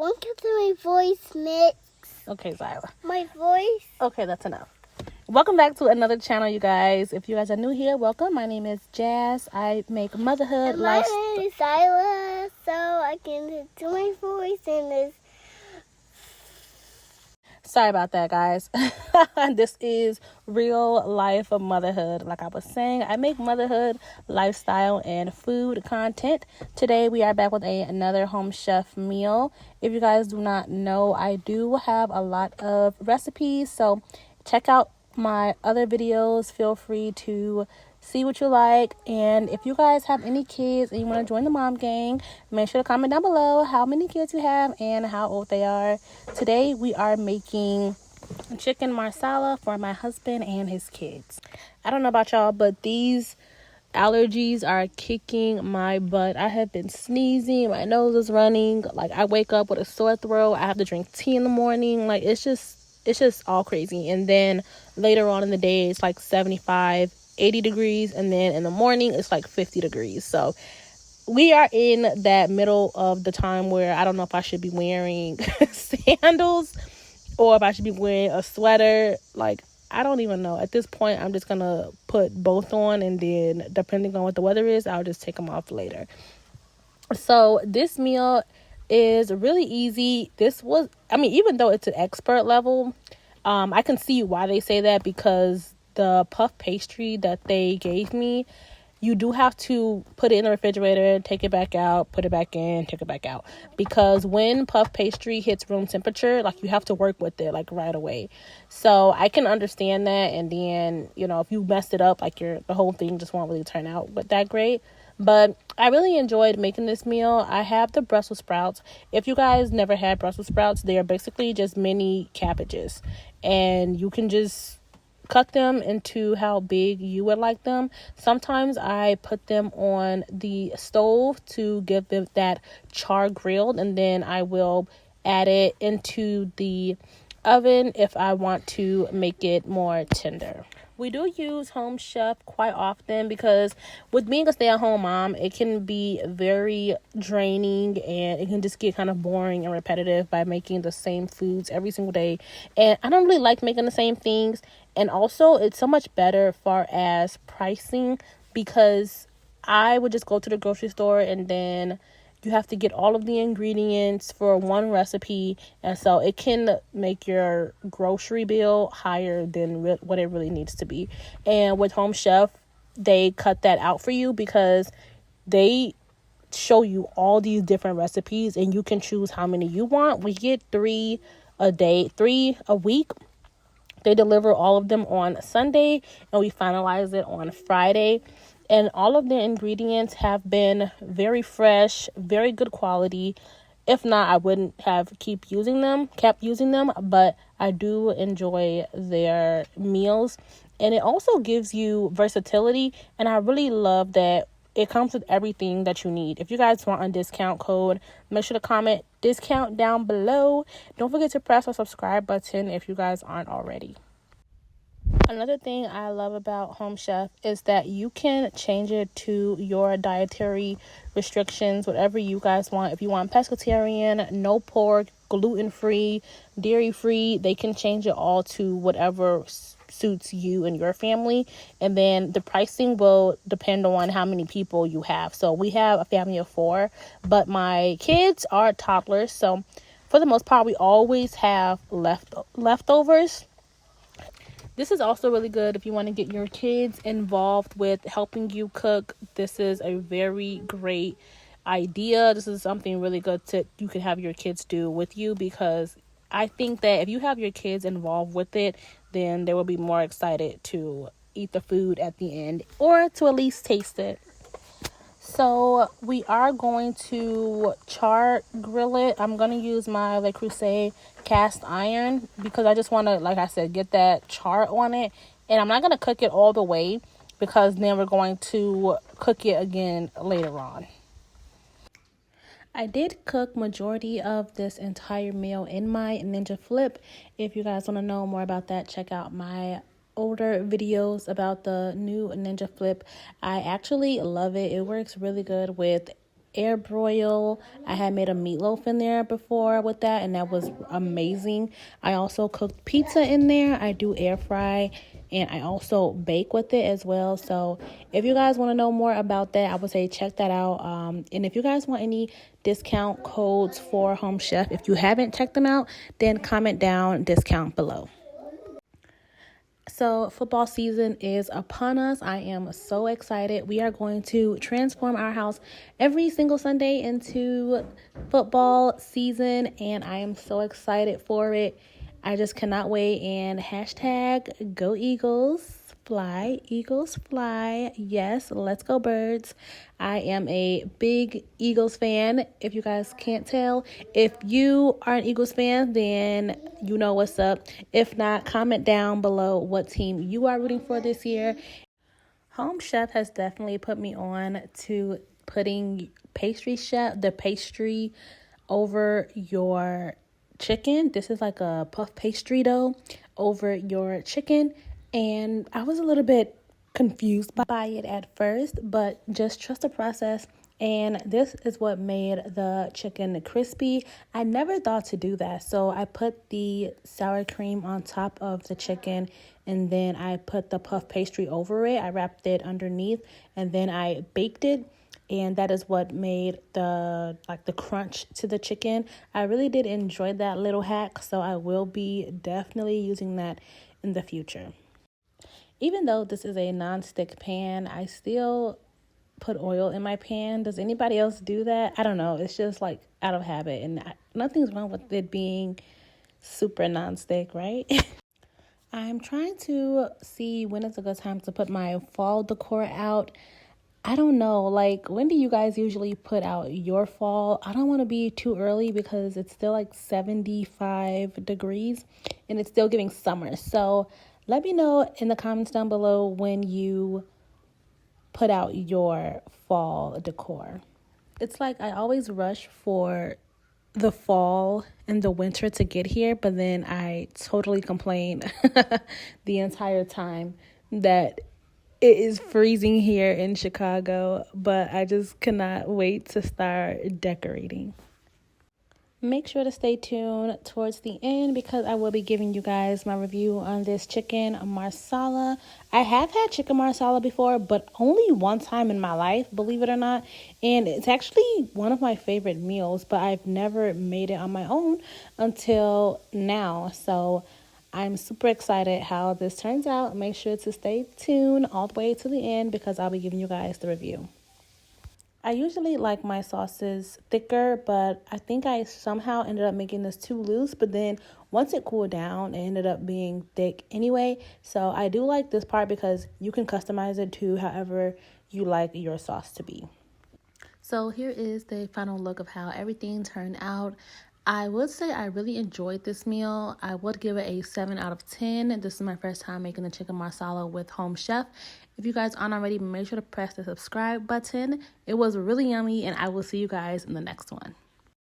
Won't you do my voice next? Okay, Zyla. My voice? Okay, that's enough. Welcome back to another channel, you guys. If you guys are new here, welcome. My name is Jazz. I make motherhood And my lifestyle. name is Isla, so I can do my voice in this. Sorry about that, guys. This is real life of motherhood. Like I was saying, I make motherhood lifestyle and food content. Today we are back with another home chef meal. If you guys do not know, I do have a lot of recipes, so check out my other videos. Feel free to see what you like, and if you guys have any kids and you want to join the mom gang, make sure to comment down below how many kids you have and how old they are. Today we are making chicken marsala for my husband and his kids. I don't know about y'all, but these allergies are kicking my butt. I have been sneezing, my nose is running, like I wake up with a sore throat. I have to drink tea in the morning. Like it's just all crazy. And then later on in the day it's like 75, 80 degrees, and then in the morning it's like 50 degrees. So we are in that middle of the time where I don't know if I should be wearing sandals or if I should be wearing a sweater. Like I don't even know. At this point I'm just gonna put both on, and then depending on what the weather is, I'll just take them off later. So this meal is really easy. Even though it's an expert level, I can see why they say that, because the puff pastry that they gave me, you do have to put it in the refrigerator, take it back out, put it back in, take it back out. Because when puff pastry hits room temperature, like you have to work with it like right away. So I can understand that. And then, if you messed it up, like the whole thing just won't really turn out that great. But I really enjoyed making this meal. I have the Brussels sprouts. If you guys never had Brussels sprouts, they are basically just mini cabbages. And you can just cut them into how big you would like them. Sometimes I put them on the stove to give them that char grilled, and then I will add it into the oven if I want to make it more tender. We do use Home Chef quite often because with being a stay-at-home mom, it can be very draining and it can just get kind of boring and repetitive by making the same foods every single day. And I don't really like making the same things. And also, it's so much better as far as pricing, because I would just go to the grocery store and then you have to get all of the ingredients for one recipe, and so it can make your grocery bill higher than what it really needs to be. And with Home Chef, they cut that out for you because they show you all these different recipes and you can choose how many you want. We get 3 a week. They deliver all of them on Sunday and we finalize it on Friday. And all of the ingredients have been very fresh, very good quality. If not, I wouldn't have kept using them, but I do enjoy their meals. And it also gives you versatility, and I really love that it comes with everything that you need. If you guys want a discount code, make sure to comment discount down below. Don't forget to press the subscribe button if you guys aren't already. Another thing I love about Home Chef is that you can change it to your dietary restrictions, whatever you guys want. If you want pescatarian, no pork, gluten-free, dairy-free, they can change it all to whatever suits you and your family. And then the pricing will depend on how many people you have. So we have a family of 4, but my kids are toddlers. So for the most part, we always have leftovers. This is also really good if you want to get your kids involved with helping you cook. This is a very great idea. This is something really good you could have your kids do with you, because I think that if you have your kids involved with it, then they will be more excited to eat the food at the end, or to at least taste it. So we are going to char grill it. I'm going to use my Le Creuset cast iron because I just want to, like I said, get that char on it. And I'm not going to cook it all the way because then we're going to cook it again later on. I did cook majority of this entire meal in my Ninja Flip. If you guys want to know more about that, check out my older videos about the new Ninja Flip. I actually love it. It works really good with air broil. I had made a meatloaf in there before with that, and that was amazing. I also cooked pizza in there. I do air fry, and I also bake with it as well. So if you guys want to know more about that, I would say check that out. And if you guys want any discount codes for Home Chef, if you haven't checked them out, then comment down discount below. So football season is upon us. I am so excited. We are going to transform our house every single Sunday into football season, and I am so excited for it. I just cannot wait. And hashtag go Eagles. Fly, Eagles, fly. Yes, let's go Birds. I am a big Eagles fan, if you guys can't tell. If you are an Eagles fan, then you know what's up. If not, comment down below what team you are rooting for this year. Home Chef has definitely put me on to putting the pastry over your chicken. This is like a puff pastry dough over your chicken. And I was a little bit confused by it at first, but just trust the process. And this is what made the chicken crispy. I never thought to do that. So I put the sour cream on top of the chicken, and then I put the puff pastry over it. I wrapped it underneath, and then I baked it. And that is what made the crunch to the chicken. I really did enjoy that little hack, so I will be definitely using that in the future. Even though this is a non-stick pan, I still put oil in my pan. Does anybody else do that? I don't know. It's just like out of habit, and nothing's wrong with it being super non-stick, right? I'm trying to see when is a good time to put my fall decor out. I don't know, like, when do you guys usually put out your fall? I don't want to be too early because it's still like 75 degrees and it's still giving summer. So let me know in the comments down below when you put out your fall decor. It's like I always rush for the fall and the winter to get here, but then I totally complain the entire time that it is freezing here in Chicago, but I just cannot wait to start decorating. Make sure to stay tuned towards the end because I will be giving you guys my review on this chicken marsala. I have had chicken marsala before, but only one time in my life, believe it or not. And it's actually one of my favorite meals, but I've never made it on my own until now. So I'm super excited how this turns out. Make sure to stay tuned all the way to the end because I'll be giving you guys the review. I usually like my sauces thicker, but I think I somehow ended up making this too loose. But then once it cooled down, it ended up being thick anyway. So I do like this part because you can customize it to however you like your sauce to be. So here is the final look of how everything turned out. I would say I really enjoyed this meal. I would give it a 7 out of 10. This is my first time making the chicken marsala with Home Chef. If you guys aren't already, make sure to press the subscribe button. It was really yummy, and I will see you guys in the next one.